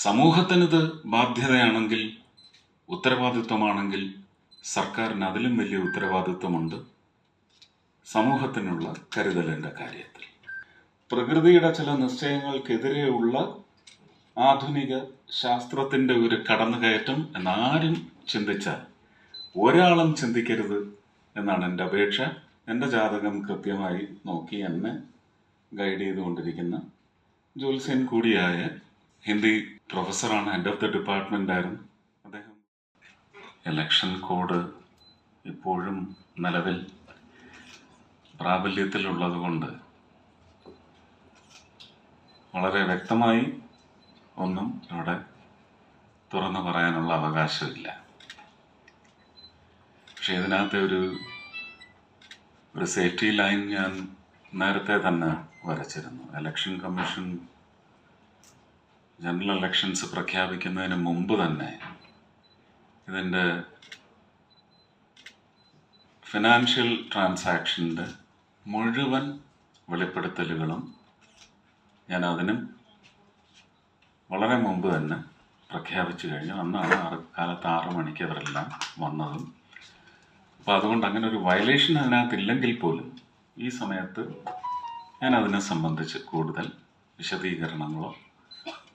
സമൂഹത്തിനിത് ബാധ്യതയാണെങ്കിൽ, ഉത്തരവാദിത്വമാണെങ്കിൽ, സർക്കാരിന് അതിലും വലിയ ഉത്തരവാദിത്വമുണ്ട് സമൂഹത്തിനുള്ള കരുതലിൻ്റെ കാര്യത്തിൽ. പ്രകൃതിയുടെ ചില നിശ്ചയങ്ങൾക്കെതിരെയുള്ള ആധുനിക ശാസ്ത്രത്തിൻ്റെ ഒരു കടന്നുകയറ്റം എന്നാരും ചിന്തിച്ചാൽ ഒരാളും ചിന്തിക്കരുത് എന്നാണ് എൻ്റെ അപേക്ഷ. എൻ്റെ ജാതകം കൃത്യമായി നോക്കി എന്നെ ഗൈഡ് ചെയ്തുകൊണ്ടിരിക്കുന്ന ജ്യോത്സ്യൻ കൂടിയായ ഹിന്ദി പ്രൊഫസറാണ്, ഹെഡ് ഓഫ് ദ ഡിപ്പാർട്ട്മെൻ്റ് ആയിരുന്നു അദ്ദേഹം. ഇലക്ഷൻ കോഡ് ഇപ്പോഴും നിലവിൽ പ്രാബല്യത്തിലുള്ളത് കൊണ്ട് വളരെ വ്യക്തമായി ഒന്നും ഇവിടെ തുറന്നു പറയാനുള്ള അവകാശമില്ല. പക്ഷെ ഇതിനകത്തെ ഒരു സേഫ്റ്റി ലൈൻ ഞാൻ നേരത്തെ തന്നെ വരച്ചിരുന്നു. ഇലക്ഷൻ കമ്മീഷൻ ജനറൽ ഇലക്ഷൻസ് പ്രഖ്യാപിക്കുന്നതിന് മുമ്പ് തന്നെ ഇതിൻ്റെ ഫിനാൻഷ്യൽ ട്രാൻസാക്ഷൻ്റെ മുഴുവൻ വെളിപ്പെടുത്തലുകളും ഞാൻ അതിനും വളരെ മുമ്പ് തന്നെ പ്രഖ്യാപിച്ചു കഴിഞ്ഞു. അന്നാണ് കാലത്ത് 6 മണിക്ക് അവരെല്ലാം വന്നതും. അപ്പോൾ അതുകൊണ്ട് അങ്ങനെ ഒരു വയലേഷൻ അതിനകത്തില്ലെങ്കിൽ പോലും ഈ സമയത്ത് ഞാൻ അതിനെ സംബന്ധിച്ച് കൂടുതൽ വിശദീകരണങ്ങളോ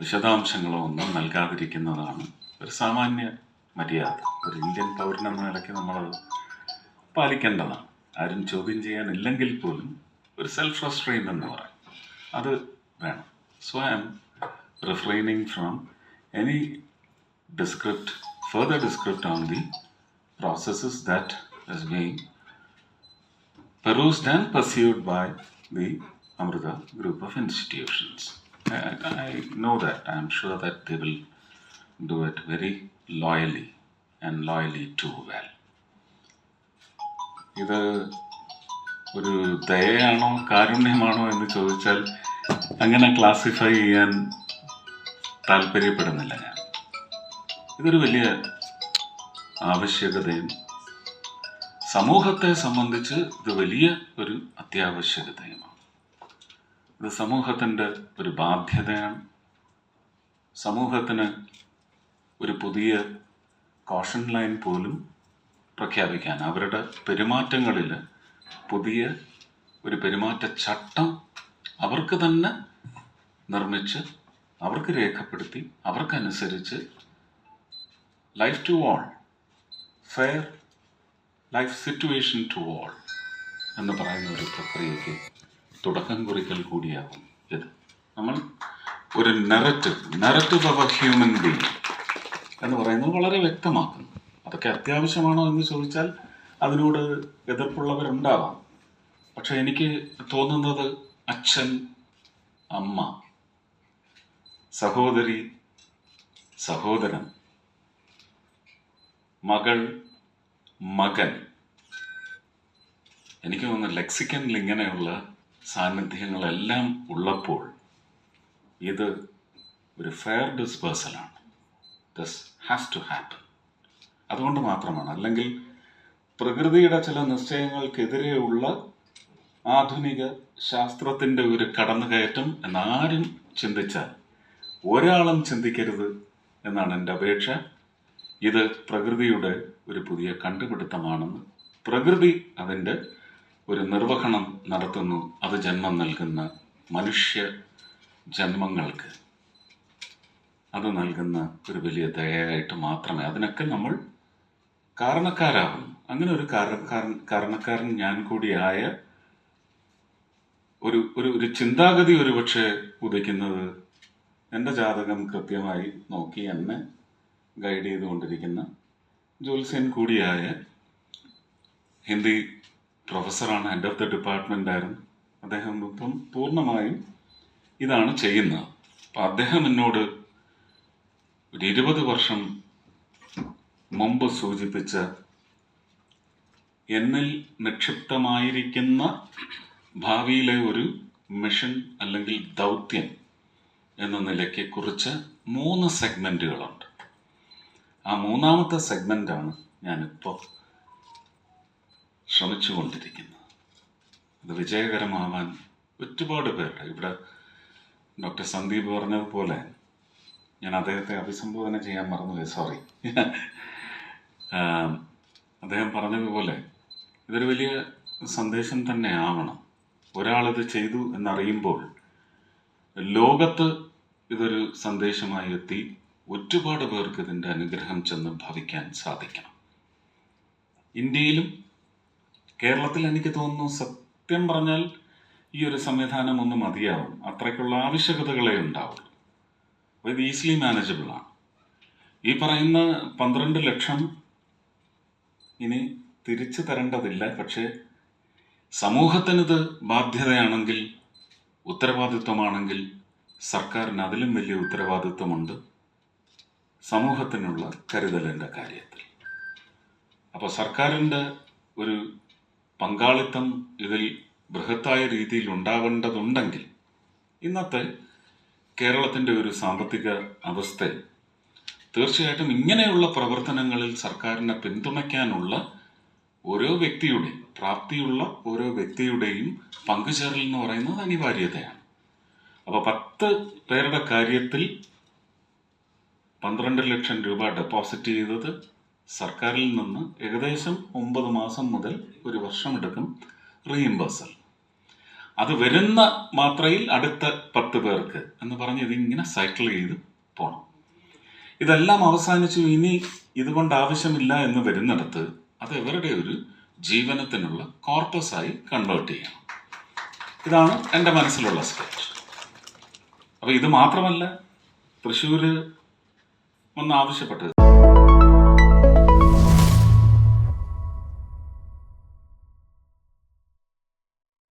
വിശദാംശങ്ങളോ ഒന്നും നൽകാതിരിക്കുന്നതാണ് ഒരു സാമാന്യ മര്യാദ. ഒരു ഇന്ത്യൻ പൗരനെന്ന നിലയ്ക്ക് നമ്മളത് പാലിക്കേണ്ടതാണ്. ആരും ചോദ്യം ചെയ്യാനില്ലെങ്കിൽ പോലും ഒരു സെൽഫ് റെസ്ട്രെയിൻ എന്ന് പറയും, അത് വേണം. So I am refraining from any further descript on the processes that is being perused and pursued by the Amrita group of institutions. I know that, I am sure that they will do it very loyally and loyally too well. ഇത് ഒരു ദയയാണോ കാരുണ്യമാണോ എന്ന് ചോദിച്ചാൽ അങ്ങനെ classify ചെയ്യാൻ താല്പര്യപ്പെടുന്നില്ല ഞാൻ. ഇതൊരു വലിയ ആവശ്യകതയും സമൂഹത്തെ സംബന്ധിച്ച് ഇത് വലിയ ഒരു അത്യാവശ്യകതയുമാണ്. ഇത് സമൂഹത്തിൻ്റെ ഒരു ബാധ്യതയാണ്. സമൂഹത്തിന് ഒരു പുതിയ കോഷൻ ലൈൻ പോലും പ്രഖ്യാപിക്കാൻ, അവരുടെ പെരുമാറ്റങ്ങളിൽ പുതിയ ഒരു പെരുമാറ്റച്ചട്ടം അവർക്ക് തന്നെ നിർമ്മിച്ച് അവർക്ക് രേഖപ്പെടുത്തി അവർക്കനുസരിച്ച് life to all, fair life situation to all എന്ന് പറയുന്ന ഒരു പ്രക്രിയയ്ക്ക് തുടക്കം കുറിക്കൽ കൂടിയാകും ഇത്. നമ്മൾ ഒരു നെററ്റീവ് ഓഫ് എ ഹ്യൂമൻ ബീയിങ് എന്ന് പറയുന്നത് വളരെ വ്യക്തമാക്കുന്നു. അതൊക്കെ അത്യാവശ്യമാണോ എന്ന് ചോദിച്ചാൽ അതിനോട് എതിർപ്പുള്ളവരുണ്ടാവാം. പക്ഷെ എനിക്ക് തോന്നുന്നത് അച്ഛൻ, അമ്മ, സഹോദരി, സഹോദരൻ, മകൾ, മകൻ, എനിക്ക് തോന്നുന്നു ലെക്സിക്കനിൽ ഇങ്ങനെയുള്ള സാന്നിധ്യങ്ങളെല്ലാം ഉള്ളപ്പോൾ ഇത് ഒരു ഫെയർ ഡിസ്പേഴ്സലാണ്. This has to happen. അതുകൊണ്ട് മാത്രമാണ്. അല്ലെങ്കിൽ പ്രകൃതിയുടെ ചില നിശ്ചയങ്ങൾക്കെതിരെയുള്ള ആധുനിക ശാസ്ത്രത്തിൻ്റെ ഒരു കടന്നുകയറ്റം എന്നാരും ചിന്തിച്ചാൽ ഒരാളും ചിന്തിക്കരുത് എന്നാണ് എൻ്റെ അപേക്ഷ. ഇത് പ്രകൃതിയുടെ ഒരു പുതിയ കണ്ടുപിടുത്തമാണെന്ന്, പ്രകൃതി അതിൻ്റെ ഒരു നിർവഹണം നടത്തുന്നു. അത് ജന്മം നൽകുന്ന മനുഷ്യ ജന്മങ്ങൾക്ക് അത് നൽകുന്ന ഒരു വലിയ ദയയായിട്ട് മാത്രമേ അതിനൊക്കെ നമ്മൾ കാരണക്കാരാകും. അങ്ങനെ ഒരു കാരണക്കാരൻ ഞാൻ കൂടിയായ ഒരു ചിന്താഗതി ഒരുപക്ഷെ ഉദിക്കുന്നത് എൻ്റെ ജാതകം കൃത്യമായി നോക്കി എന്നെ ഗൈഡ് ചെയ്തുകൊണ്ടിരിക്കുന്ന ജ്യോത്സ്യൻ കൂടിയായ ഹിന്ദി പ്രൊഫസറാണ്, ഹെഡ് ഓഫ് ദ ഡിപ്പാർട്ട്മെൻ്റ് ആയിരുന്നു അദ്ദേഹം. ഇപ്പം പൂർണ്ണമായും ഇതാണ് ചെയ്യുന്നത്. അപ്പം അദ്ദേഹം എന്നോട് ഒരു 20 വർഷം മുമ്പ് സൂചിപ്പിച്ച എന്നിൽ നിക്ഷിപ്തമായിരിക്കുന്ന ഭാവിയിലെ ഒരു മിഷൻ അല്ലെങ്കിൽ ദൗത്യം എന്ന നിലയ്ക്ക് കുറിച്ച് 3 സെഗ്മെൻറ്റുകളുണ്ട്. ആ 3ാമത്തെ സെഗ്മെൻ്റാണ് ഞാനിപ്പോൾ ശ്രമിച്ചുകൊണ്ടിരിക്കുന്നത്. ഇത് വിജയകരമാവാൻ ഒരുപാട് പേരുടെ, ഇവിടെ ഡോക്ടർ സന്ദീപ് പറഞ്ഞതുപോലെ ഞാൻ അദ്ദേഹത്തെ അഭിസംബോധന ചെയ്യാൻ മറന്നുപോയി, സോറി. അദ്ദേഹം പറഞ്ഞതുപോലെ ഇതൊരു വലിയ സന്ദേശം തന്നെ ആവണം. ഒരാളിത് ചെയ്തു എന്നറിയുമ്പോൾ ലോകത്ത് ഇതൊരു സന്ദേശമായി എത്തി ഒരുപാട് പേർക്ക് ഇതിൻ്റെ അനുഗ്രഹം ചെന്ന് ഭവിക്കാൻ സാധിക്കണം. ഇന്ത്യയിലും കേരളത്തിൽ എനിക്ക് തോന്നുന്നു സത്യം പറഞ്ഞാൽ ഈ ഒരു സംവിധാനം ഒന്ന് മതിയാവും. അത്രയ്ക്കുള്ള ആവശ്യകതകളെ ഉണ്ടാവുള്ളൂ. അപ്പോൾ ഇത് ഈസിലി മാനേജബിൾ ആണ്. ഈ പറയുന്ന 12 ലക്ഷം ഇനി തിരിച്ചു തരേണ്ടതില്ല. പക്ഷേ സമൂഹത്തിനിത് ബാധ്യതയാണെങ്കിൽ, ഉത്തരവാദിത്വമാണെങ്കിൽ, സർക്കാരിന് അതിലും വലിയ ഉത്തരവാദിത്വമുണ്ട് സമൂഹത്തിനുള്ള കരുതലിൻ്റെ കാര്യത്തിൽ. അപ്പോൾ സർക്കാരിൻ്റെ ഒരു പങ്കാളിത്തം ഇതിൽ ബൃഹത്തായ രീതിയിൽ ഉണ്ടാവേണ്ടതുണ്ടെങ്കിൽ ഇന്നത്തെ കേരളത്തിൻ്റെ ഒരു സാമ്പത്തിക അവസ്ഥ തീർച്ചയായിട്ടും ഇങ്ങനെയുള്ള പ്രവർത്തനങ്ങളിൽ സർക്കാരിനെ പിന്തുണയ്ക്കാനുള്ള ഓരോ വ്യക്തിയുടെയും, പ്രാപ്തിയുള്ള ഓരോ വ്യക്തിയുടെയും പങ്കുചേരൽ എന്ന് പറയുന്നത് അനിവാര്യതയാണ്. അപ്പോൾ 10 പേരുടെ കാര്യത്തിൽ 12 ലക്ഷം രൂപ ഡെപ്പോസിറ്റ് ചെയ്തത് സർക്കാരിൽ നിന്ന് ഏകദേശം 9 മാസം മുതൽ 1 വർഷമെടുക്കും റീഇംബേഴ്സൽ. അത് വരുന്ന മാത്രയിൽ അടുത്ത 10 പേർക്ക് എന്ന് പറഞ്ഞ് ഇതിങ്ങനെ സൈക്കിൾ ചെയ്ത് പോകണം. ഇതെല്ലാം അവസാനിച്ചു, ഇനി ഇതുകൊണ്ട് ആവശ്യമില്ല എന്ന് വരുന്നിടത്ത് അത് ഇവരുടെ ഒരു ജീവനത്തിനുള്ള കോർപ്പസായി കൺവേർട്ട് ചെയ്യണം. ഇതാണ് എൻ്റെ മനസ്സിലുള്ള സ്കെച്ച്. അപ്പോൾ ഇത് മാത്രമല്ല തൃശ്ശൂർ ഒന്ന് ആവശ്യപ്പെട്ടത്.